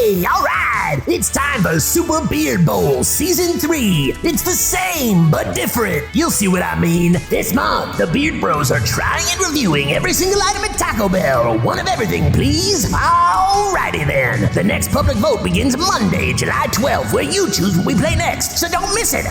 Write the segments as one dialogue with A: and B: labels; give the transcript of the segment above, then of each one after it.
A: Hey, all right! It's time for Super Beard Bowl Season 3. It's the same, but different. You'll see what I mean. This month, the Beard Bros are trying and reviewing every single item at Taco Bell. One of everything, please. Alrighty then. The next public vote begins Monday, July 12th, where you choose what we play next. So don't miss it.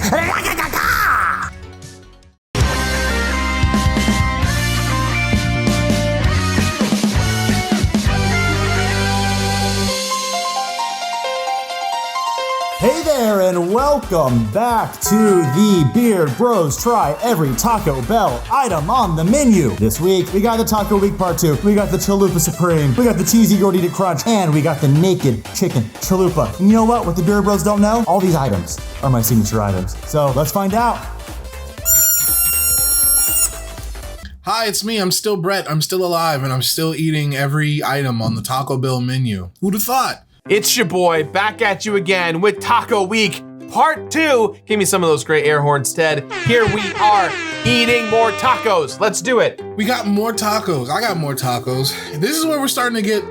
B: Hey there, and welcome back to the Beard Bros Try Every Taco Bell item on the menu. This week, we got the Taco Week Part 2, we got the Chalupa Supreme, we got the Cheesy Gordita Crunch, and we got the Naked Chicken Chalupa. And you know what the Beard Bros don't know? All these items are my signature items. So let's find out.
C: Hi, it's me. I'm still Brett. I'm still alive, and I'm still eating every item on the Taco Bell menu. Who'd have thought?
D: It's your boy, back at you again with Taco Week Part 2. Give me some of those great air horns, Ted. Here we are, eating more tacos. Let's do it.
C: We got more tacos. I got more tacos. This is where we're starting to get,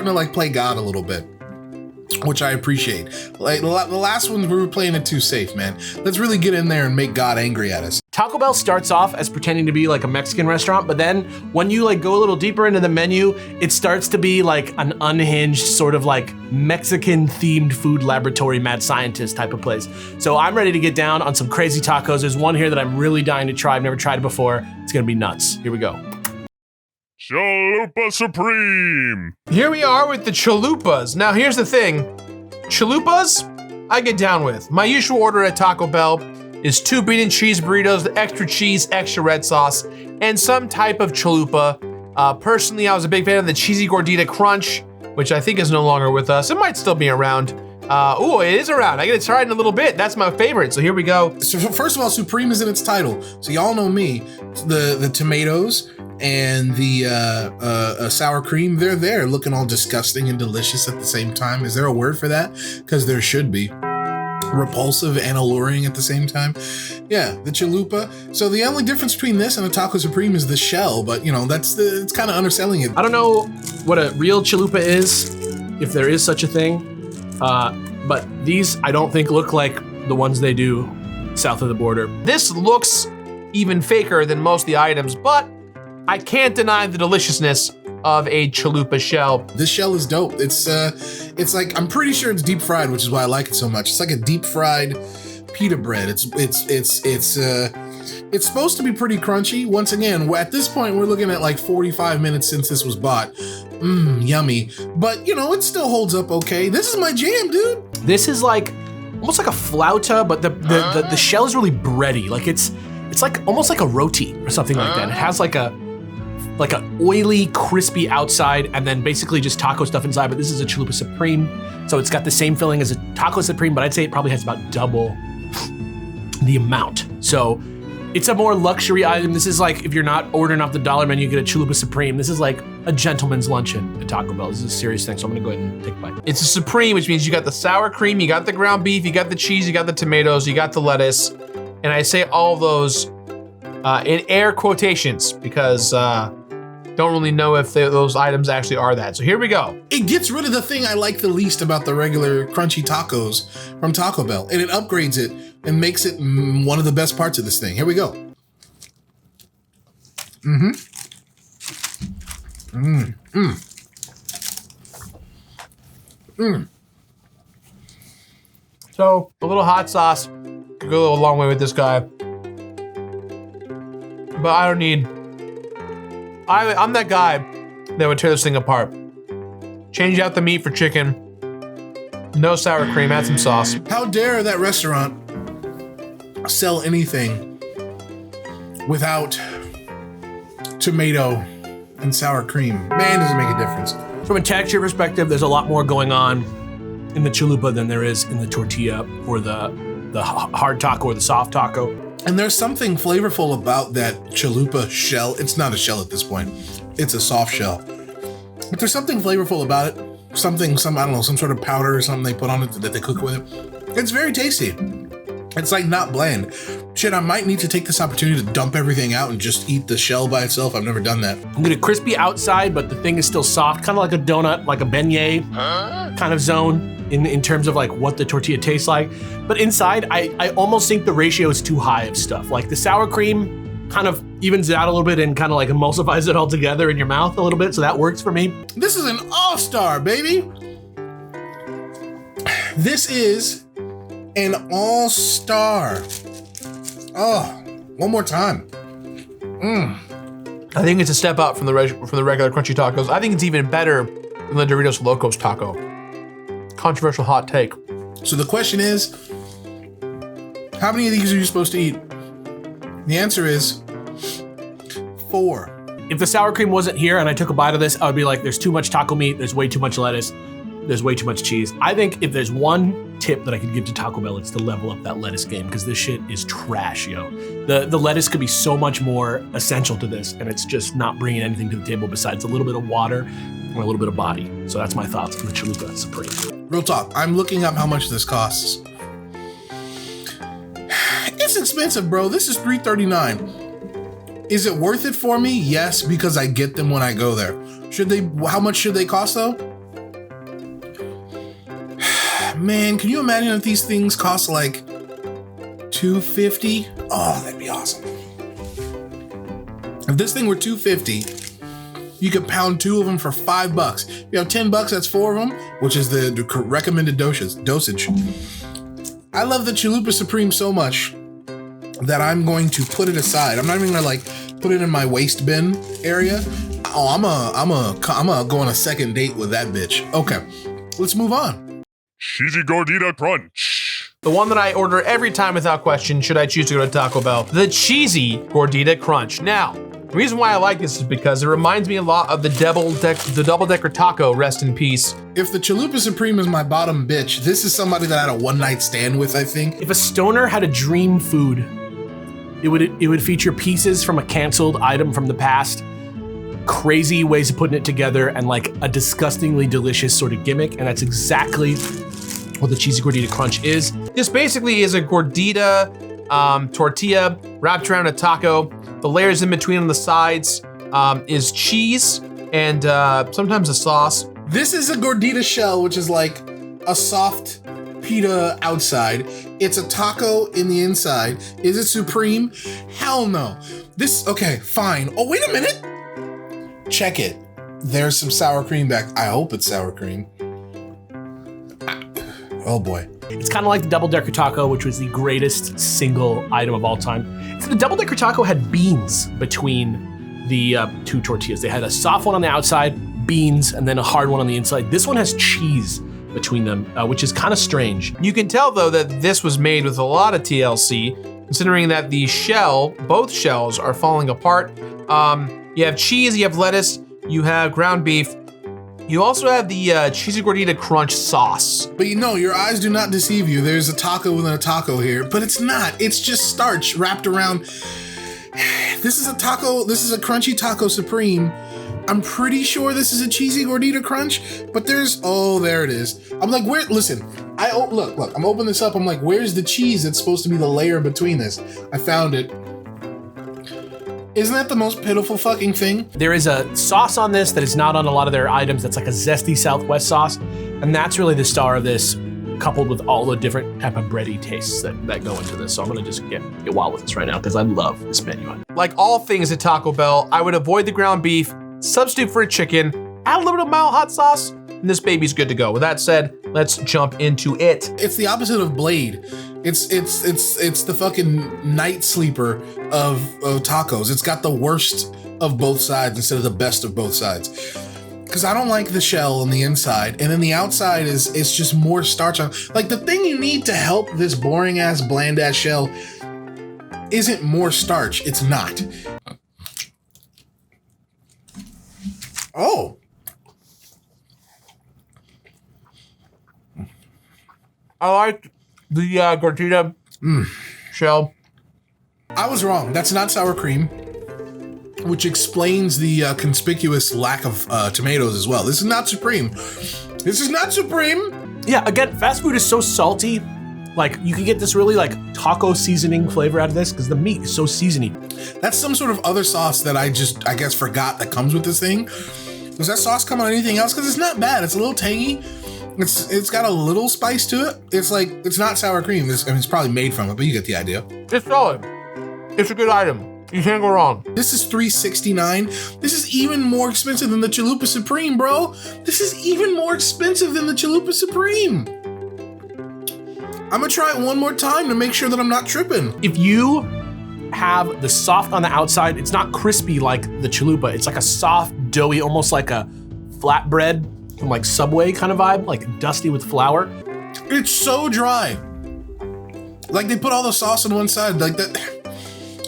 C: like play God a little bit, which I appreciate. Like the last ones, we were playing it too safe, man. Let's really get in there and make God angry at us.
D: Taco Bell starts off as pretending to be like a Mexican restaurant, but then when you like go a little deeper into the menu, it starts to be like an unhinged sort of like Mexican themed food laboratory mad scientist type of place. So I'm ready to get down on some crazy tacos. There's one here that I'm really dying to try. I've never tried it before. It's gonna be nuts. Here we go.
E: Chalupa Supreme!
D: Here we are with the chalupas. Now here's the thing. Chalupas, I get down with. My usual order at Taco Bell is 2 bean and cheese burritos, the extra cheese, extra red sauce, and some type of chalupa. Personally, I was a big fan of the Cheesy Gordita Crunch, which I think is no longer with us. It might still be around. It is around. I get to try it in a little bit. That's my favorite, so here we go.
C: So first of all, Supreme is in its title. So y'all know me. The tomatoes and the sour cream, they're there looking all disgusting and delicious at the same time. Is there a word for that? Because there should be. Repulsive and alluring at the same time. Yeah, the chalupa. So the only difference between this and a Taco Supreme is the shell, but you know, it's kind of underselling it.
D: I don't know what a real chalupa is, if there is such a thing, but these I don't think look like the ones they do south of the border. This looks even faker than most of the items, but I can't deny the deliciousness of a chalupa shell.
C: This shell is dope. It's like, I'm pretty sure it's deep fried, which is why I like it so much. It's like a deep fried pita bread. It's supposed to be pretty crunchy. Once again, at this point, we're looking at like 45 minutes since this was bought. Yummy. But you know, it still holds up okay. This is my jam, dude. This
D: is like, almost like a flauta, but the shell is really bready. Like it's like almost like a roti or something like that. It has like a oily, crispy outside, and then basically just taco stuff inside, but this is a Chalupa Supreme, so it's got the same filling as a Taco Supreme, but I'd say it probably has about double the amount. So it's a more luxury item. This is like, if you're not ordering off the dollar menu, you get a Chalupa Supreme. This is like a gentleman's luncheon at Taco Bell. This is a serious thing, so I'm gonna go ahead and take a bite. It's a Supreme, which means you got the sour cream, you got the ground beef, you got the cheese, you got the tomatoes, you got the lettuce, and I say all of those in air quotations because don't really know if those items actually are that. So here we go.
C: It gets rid of the thing I like the least about the regular crunchy tacos from Taco Bell, and it upgrades it and makes it one of the best parts of this thing. Here we go.
D: So a little hot sauce could go a long way with this guy. But I don't need, I'm that guy that would tear this thing apart. Change out the meat for chicken. No sour cream, add some sauce.
C: How dare that restaurant sell anything without tomato and sour cream? Man, does it make a difference.
D: From a texture perspective, there's a lot more going on in the chalupa than there is in the tortilla or the hard taco or the soft taco.
C: And there's something flavorful about that chalupa shell. It's not a shell at this point. It's a soft shell. But there's something flavorful about it. I don't know, some sort of powder or something they put on it that they cook with it. It's very tasty. It's like not bland. Shit, I might need to take this opportunity to dump everything out and just eat the shell by itself. I've never done that.
D: I'm gonna crispy outside, but the thing is still soft, kind of like a donut, like a beignet kind of zone in terms of like what the tortilla tastes like. But inside, I almost think the ratio is too high of stuff. Like the sour cream kind of evens it out a little bit and kind of like emulsifies it all together in your mouth a little bit, so that works for me.
C: This is an all-star, baby. This is an all-star. Oh, one more time.
E: I think it's a step up from the regular crunchy tacos. I think it's even better than the Doritos Locos taco. Controversial hot take.
C: So the question is, how many of these are you supposed to eat? The answer is 4.
D: If the sour cream wasn't here and I took a bite of this, I would be like, there's too much taco meat, there's way too much lettuce, there's way too much cheese. I think if there's one tip that I could give to Taco Bell, it's to level up that lettuce game, because this shit is trash, yo. The lettuce could be so much more essential to this, and it's just not bringing anything to the table besides a little bit of water and a little bit of body. So that's my thoughts on the Chalupa Supreme.
C: Real talk, I'm looking up how much this costs. It's expensive, bro. This is $3.39. Is it worth it for me? Yes, because I get them when I go there. How much should they cost though? Man, can you imagine if these things cost like $2.50? Oh, that'd be awesome. If this thing were $2.50, you could pound 2 of them for $5. If you have $10, that's 4 of them, which is the recommended dosage. I love the Chalupa Supreme so much that I'm going to put it aside. I'm not even gonna like put it in my waste bin area. Oh, I'm gonna go on a second date with that bitch. Okay, let's move on.
F: Cheesy Gordita Crunch.
E: The one that I order every time without question, should I choose to go to Taco Bell. The Cheesy Gordita Crunch. Now, the reason why I like this is because it reminds me a lot of the double-decker taco, rest in peace.
C: If the Chalupa Supreme is my bottom bitch, this is somebody that I had a one-night stand with, I think.
D: If a stoner had a dream food, it would feature pieces from a canceled item from the past, crazy ways of putting it together, and like a disgustingly delicious sort of gimmick, and that's exactly what the Cheesy Gordita Crunch is.
E: This basically is a gordita tortilla wrapped around a taco. The layers in between on the sides is cheese and sometimes a sauce.
C: This is a gordita shell, which is like a soft pita outside. It's a taco in the inside. Is it supreme? Hell no. Okay, fine. Oh, wait a minute. Check it. There's some sour cream back. I hope it's sour cream. Oh boy.
D: It's kind of like the double-decker taco, which was the greatest single item of all time. The double-decker taco had beans between the 2 tortillas. They had a soft one on the outside, beans, and then a hard one on the inside. This one has cheese between them, which is kind of strange.
E: You can tell though that this was made with a lot of TLC, considering that the both shells are falling apart. You have cheese, you have lettuce, you have ground beef. You also have the Cheesy Gordita Crunch sauce.
C: But you know, your eyes do not deceive you. There's a taco within a taco here, but it's not. It's just starch wrapped around. This is a taco. This is a crunchy taco supreme. I'm pretty sure this is a Cheesy Gordita Crunch, but there it is. I'm like, listen, look, I'm opening this up. I'm like, where's the cheese that's supposed to be the layer between this? I found it. Isn't that the most pitiful fucking thing?
D: There is a sauce on this that is not on a lot of their items. That's like a zesty Southwest sauce. And that's really the star of this, coupled with all the different type of bready tastes that go into this. So I'm gonna just get wild with this right now because I love this menu.
E: Like all things at Taco Bell, I would avoid the ground beef, substitute for a chicken, add a little bit of mild hot sauce, and this baby's good to go. With that said, let's jump into it.
C: It's the opposite of Blade. It's the fucking night sleeper of tacos. It's got the worst of both sides instead of the best of both sides. Because I don't like the shell on the inside, and then the outside it's just more starch on. Like the thing you need to help this boring ass, bland ass shell isn't more starch. It's not. Oh.
E: I like the gordita shell.
C: I was wrong. That's not sour cream, which explains the conspicuous lack of tomatoes as well. This is not supreme. This is not supreme.
D: Yeah, again, fast food is so salty Like you can get this really like taco seasoning flavor out of this because the meat is so seasony.
C: That's some sort of other sauce that I guess forgot that comes with this thing. Does that sauce come on anything else? Because it's not bad. It's a little tangy. It's got a little spice to it. It's not sour cream. It's probably made from it, but you get the idea.
E: It's solid. It's a good item. You can't go wrong.
C: This is $3.69. This is even more expensive than the Chalupa Supreme, bro. This is even more expensive than the Chalupa Supreme. I'm gonna try it one more time to make sure that I'm not tripping.
D: If you have the soft on the outside, it's not crispy like the Chalupa. It's like a soft, doughy, almost like a flatbread from like Subway kind of vibe, like dusty with flour.
C: It's so dry. Like they put all the sauce on one side, like that.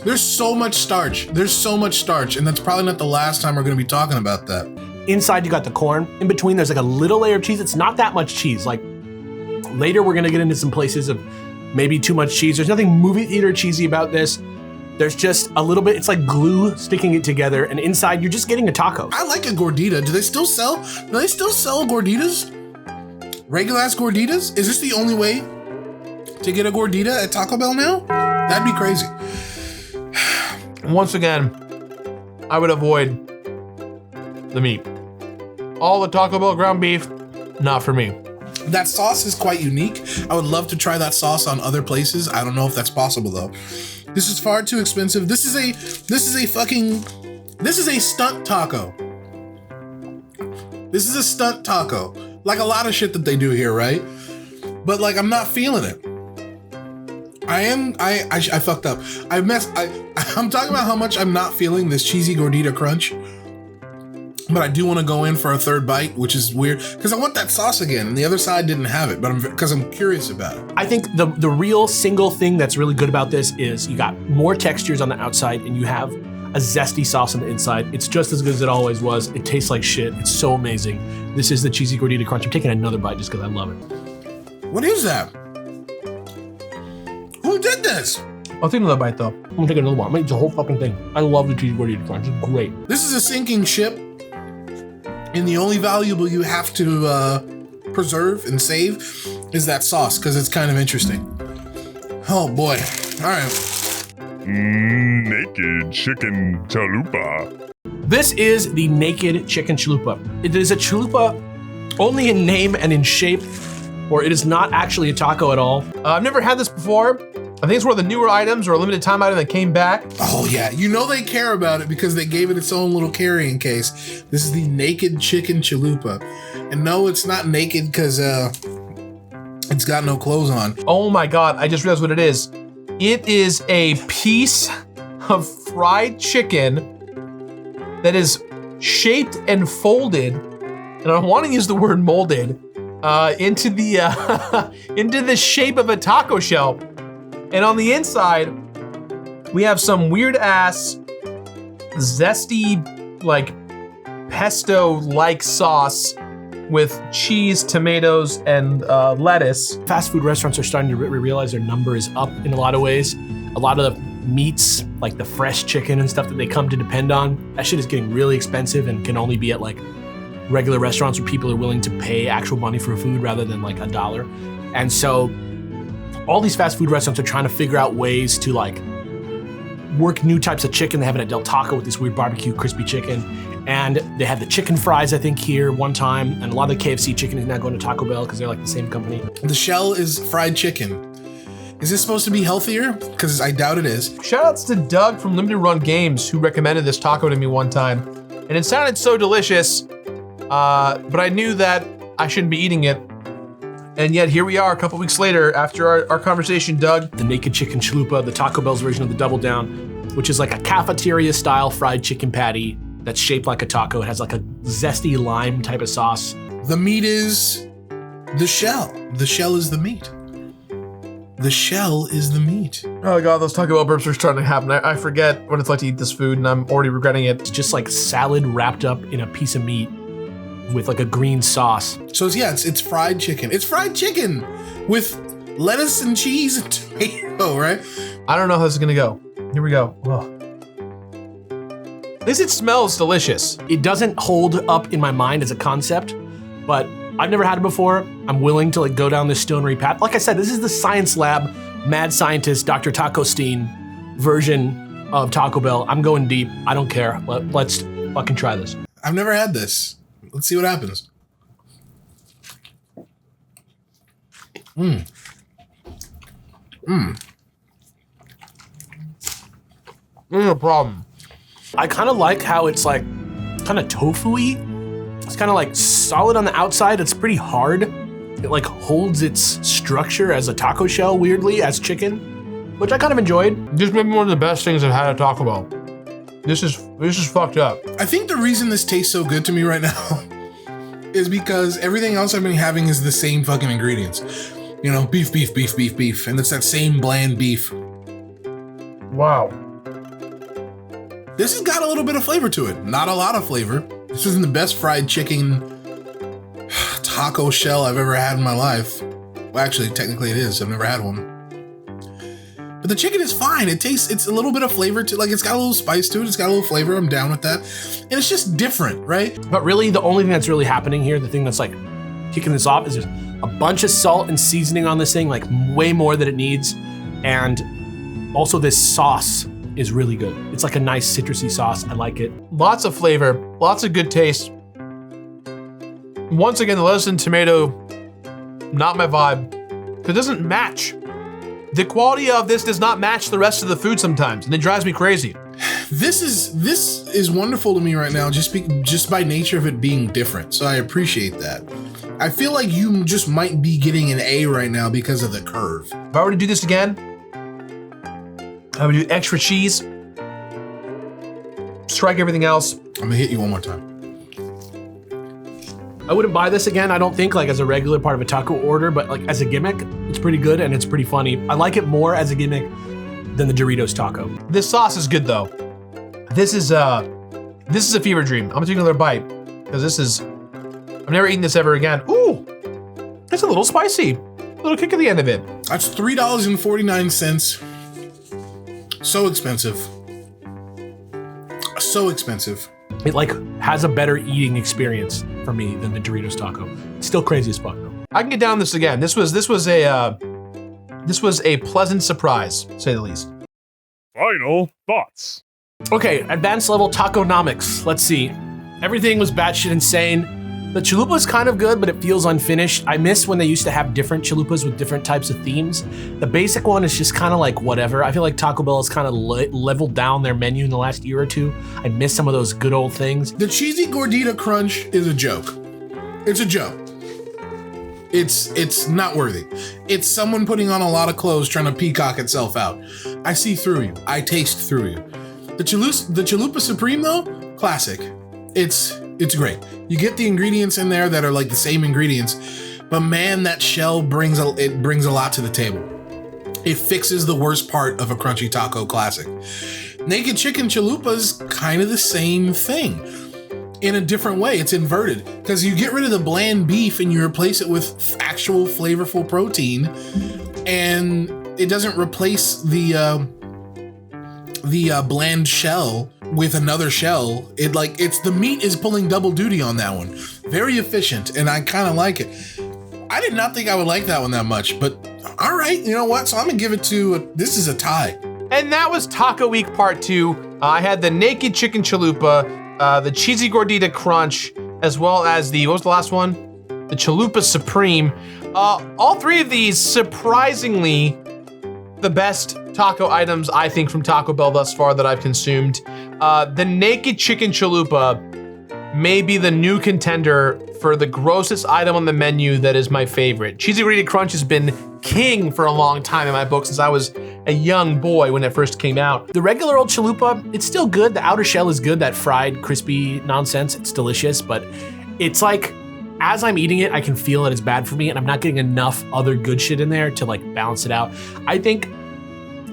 C: There's so much starch. And that's probably not the last time we're gonna be talking about that.
D: Inside you got the corn. In between there's like a little layer of cheese. It's not that much cheese. Like later we're gonna get into some places of maybe too much cheese. There's nothing movie theater cheesy about this. There's just a little bit, it's like glue sticking it together, and inside you're just getting a taco.
C: I like a Gordita. Do they still sell Gorditas? Regular ass Gorditas? Is this the only way to get a Gordita at Taco Bell now? That'd be crazy.
E: Once again, I would avoid the meat. All the Taco Bell ground beef, not for me.
C: That sauce is quite unique. I would love to try that sauce on other places. I don't know if that's possible though. This is far too expensive. This is a stunt taco. This is a stunt taco. Like a lot of shit that they do here, right? But like, I'm not feeling it. I fucked up. I'm talking about how much I'm not feeling this cheesy Gordita crunch. But I do want to go in for a third bite, which is weird because I want that sauce again, and the other side didn't have it. But because I'm curious about it.
D: I think the real single thing that's really good about this is you got more textures on the outside, and you have a zesty sauce on the inside. It's just as good as it always was. It tastes like shit. It's so amazing. This is the cheesy Gordita crunch. I'm taking another bite just because I love it.
C: What is that? Who did this?
E: I'll take another bite though.
D: I'm gonna take another one. I'm gonna eat the whole fucking thing. I love the cheesy Gordita crunch. It's great.
C: This is a sinking ship. And the only valuable you have to preserve and save is that sauce, because it's kind of interesting. Oh boy. All right.
F: Naked chicken chalupa.
D: This is the naked chicken chalupa. It is a chalupa only in name and in shape, or it is not actually a taco at all.
E: I've never had this before. I think it's one of the newer items or a limited time item that came back.
C: Oh yeah, you know they care about it because they gave it its own little carrying case. This is the naked chicken chalupa. And no, it's not naked because it's got no clothes on.
E: Oh my God, I just realized what it is. It is a piece of fried chicken that is shaped and folded, and I want to use the word molded, into the shape of a taco shell. And on the inside, we have some weird ass, zesty, like pesto-like sauce with cheese, tomatoes, and lettuce.
D: Fast food restaurants are starting to realize their number is up in a lot of ways. A lot of the meats, like the fresh chicken and stuff that they come to depend on, that shit is getting really expensive and can only be at like regular restaurants where people are willing to pay actual money for food rather than like $1. And so all these fast food restaurants are trying to figure out ways to like work new types of chicken. They have it at Del Taco with this weird barbecue crispy chicken. And they had the chicken fries, I think, here one time. And a lot of the KFC chicken is now going to Taco Bell because they're like the same company.
C: The shell is fried chicken. Is this supposed to be healthier? Because I doubt it is.
E: Shoutouts to Doug from Limited Run Games who recommended this taco to me one time. And it sounded so delicious, but I knew that I shouldn't be eating it. And yet here we are a couple weeks later after our conversation, Doug.
D: The naked chicken chalupa, the Taco Bell's version of the Double Down, which is like a cafeteria style fried chicken patty that's shaped like a taco. It has like a zesty lime type of sauce.
C: The meat is the shell. The shell is the meat. The shell is the meat.
E: Oh God, those Taco Bell burps are starting to happen. I forget what it's like to eat this food and I'm already regretting it.
D: It's just like salad wrapped up in a piece of meat with like a green sauce.
C: So it's fried chicken. It's fried chicken with lettuce and cheese and tomato, right?
E: I don't know how this is gonna go. Here we go. Ugh. At least it smells delicious.
D: It doesn't hold up in my mind as a concept, but I've never had it before. I'm willing to like go down this stonery path. Like I said, this is the science lab, mad scientist, Dr. Taco Steen version of Taco Bell. I'm going deep. I don't care. Let's fucking try this.
C: I've never had this. Let's see what happens.
E: No problem.
D: I kind of like how it's like kind of tofu-y. It's kind of like solid on the outside. It's pretty hard. It like holds its structure as a taco shell, weirdly, as chicken, which I kind of enjoyed.
E: This may be one of the best things I've had at Taco Bell. This is fucked up.
C: I think the reason this tastes so good to me right now is because everything else I've been having is the same fucking ingredients. You know, beef, beef, beef, beef, beef. And it's that same bland beef.
E: Wow.
C: This has got a little bit of flavor to it. Not a lot of flavor. This isn't the best fried chicken taco shell I've ever had in my life. Well, actually, technically it is. I've never had one. But the chicken is fine. It's a little bit of flavor to, like, it's got a little spice to it. It's got a little flavor. I'm down with that. And it's just different, right?
D: But really, the only thing that's really happening here, the thing that's like kicking this off, is there's a bunch of salt and seasoning on this thing, like way more than it needs. And also this sauce is really good. It's like a nice citrusy sauce. I like it.
E: Lots of flavor, lots of good taste. Once again, the lettuce and tomato, not my vibe. It doesn't match. The quality of this does not match the rest of the food sometimes, and it drives me crazy.
C: This is wonderful to me right now, just by nature of it being different. So I appreciate that. I feel like you just might be getting an A right now because of the curve.
E: If I were to do this again, I would do extra cheese, strike everything else.
C: I'm gonna hit you one more time.
D: I wouldn't buy this again, I don't think, like as a regular part of a taco order, but like as a gimmick, it's pretty good and it's pretty funny. I like it more as a gimmick than the Doritos taco.
E: This sauce is good though. This is a fever dream. I'm gonna take another bite because I've never eaten this ever again. Ooh, it's a little spicy. A little kick at the end of it.
C: That's $3.49. So expensive. So expensive.
D: It like has a better eating experience for me than the Doritos taco. It's still crazy as fuck though.
E: I can get down this again. This was a pleasant surprise, to say the least.
F: Final thoughts.
D: Okay, advanced level taconomics. Let's see. Everything was batshit insane. The chalupa is kind of good, but it feels unfinished. I miss when they used to have different chalupas with different types of themes. The basic one is just kind of like whatever. I feel like Taco Bell has kind of leveled down their menu in the last year or two. I miss some of those good old things.
C: The cheesy Gordita crunch is a joke. It's a joke. It's not worthy. It's someone putting on a lot of clothes trying to peacock itself out. I see through you. I taste through you. The Chalupa Supreme though, classic. It's great. You get the ingredients in there that are like the same ingredients, but man, that shell brings a lot to the table. It fixes the worst part of a crunchy taco classic. Naked chicken chalupa's kind of the same thing in a different way. It's inverted because you get rid of the bland beef and you replace it with actual flavorful protein, and it doesn't replace the bland shell with another shell. It's the meat is pulling double duty on that one. Very efficient, and I kind of like it. I did not think I would like that one that much, but all right, you know what? So I'm gonna give it to, this is a tie.
E: And that was Taco Week Part 2. I had the naked chicken chalupa, the cheesy gordita crunch, as well as what was the last one? The Chalupa Supreme. All three of these, surprisingly, the best taco items, I think, from Taco Bell thus far that I've consumed. The naked chicken chalupa may be the new contender for the grossest item on the menu that is my favorite. Cheesy Gordita Crunch has been king for a long time in my book since I was a young boy when it first came out.
D: The regular old chalupa, it's still good. The outer shell is good, that fried, crispy nonsense. It's delicious, but it's like, as I'm eating it, I can feel that it's bad for me, and I'm not getting enough other good shit in there to like balance it out. I think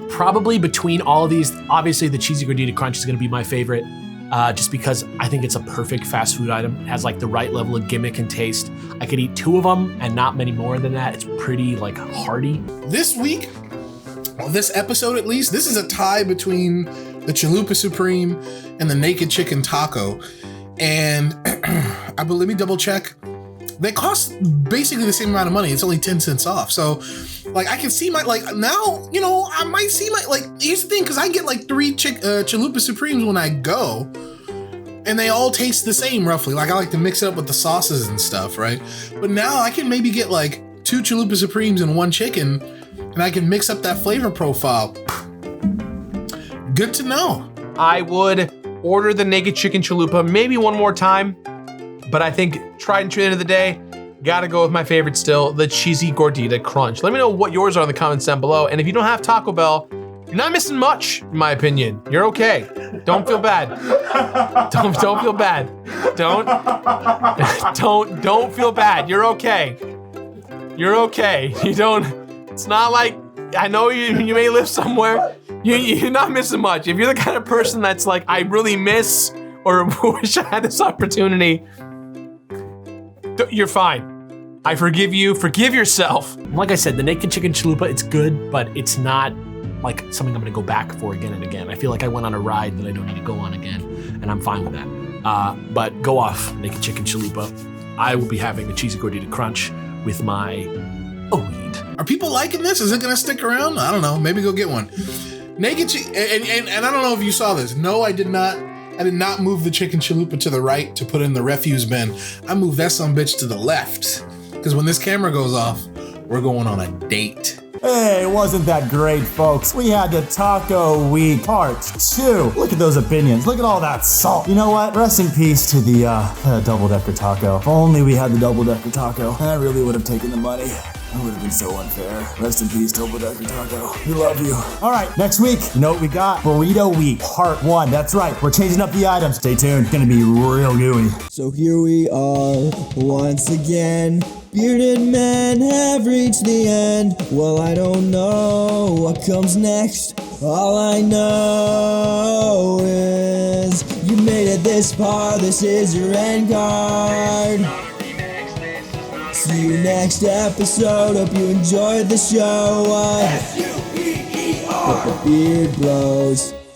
D: probably between all of these, obviously the Cheesy Gordita Crunch is gonna be my favorite, just because I think it's a perfect fast food item. It has like the right level of gimmick and taste. I could eat 2 of them and not many more than that. It's pretty like hearty.
C: This week, well, this episode at least, this is a tie between the Chalupa Supreme and the naked chicken taco. And let me double check. they cost basically the same amount of money. It's only 10 cents off. So like I can see my, like now, you know, I might see my, like, here's the thing, because I get like 3 Chalupa Supremes when I go, and they all taste the same roughly. Like I like to mix it up with the sauces and stuff, right? But now I can maybe get like 2 Chalupa Supremes and 1 chicken, and I can mix up that flavor profile. Good to know.
E: I would order the naked chicken chalupa maybe one more time, but I think tried and true at the end of the day, gotta go with my favorite still, the cheesy Gordita crunch. Let me know what yours are in the comments down below, and if you don't have Taco Bell, you're not missing much, in my opinion. You're okay. Don't feel bad. Don't feel bad. Don't feel bad. You're okay. You're okay. It's not like, I know you may live somewhere. You're not missing much. If you're the kind of person that's like, I really miss or wish I had this opportunity, you're fine. I forgive you. Forgive yourself.
D: Like I said, the naked chicken chalupa, it's good, but it's not like something I'm gonna go back for again and again. I feel like I went on a ride that I don't need to go on again, and I'm fine with that. But go off, naked chicken chalupa. I will be having the cheesy Gordita crunch with my weed.
C: Are people liking this? Is it gonna stick around? I don't know. Maybe go get one. Naked chicken, and I don't know if you saw this. No, I did not. I did not move the chicken chalupa to the right to put in the refuse bin. I moved that sumbitch to the left, because when this camera goes off, we're going on a date.
B: Hey, wasn't that great, folks? We had the Taco Week Part 2. Look at those opinions. Look at all that salt. You know what? Rest in peace to the double-decker taco. If only we had the double-decker taco. I really would have taken the money. That would have been so unfair. Rest in peace, double-decker taco. We love you. All right, next week, you know what we got? Burrito Week Part 1. That's right. We're changing up the items. Stay tuned. It's gonna be real gooey.
G: So here we are, once again. Bearded men have reached the end. Well, I don't know what comes next. All I know is you made it this far. This is your end card. See you next episode. Hope you enjoyed the show. The Beard Bros.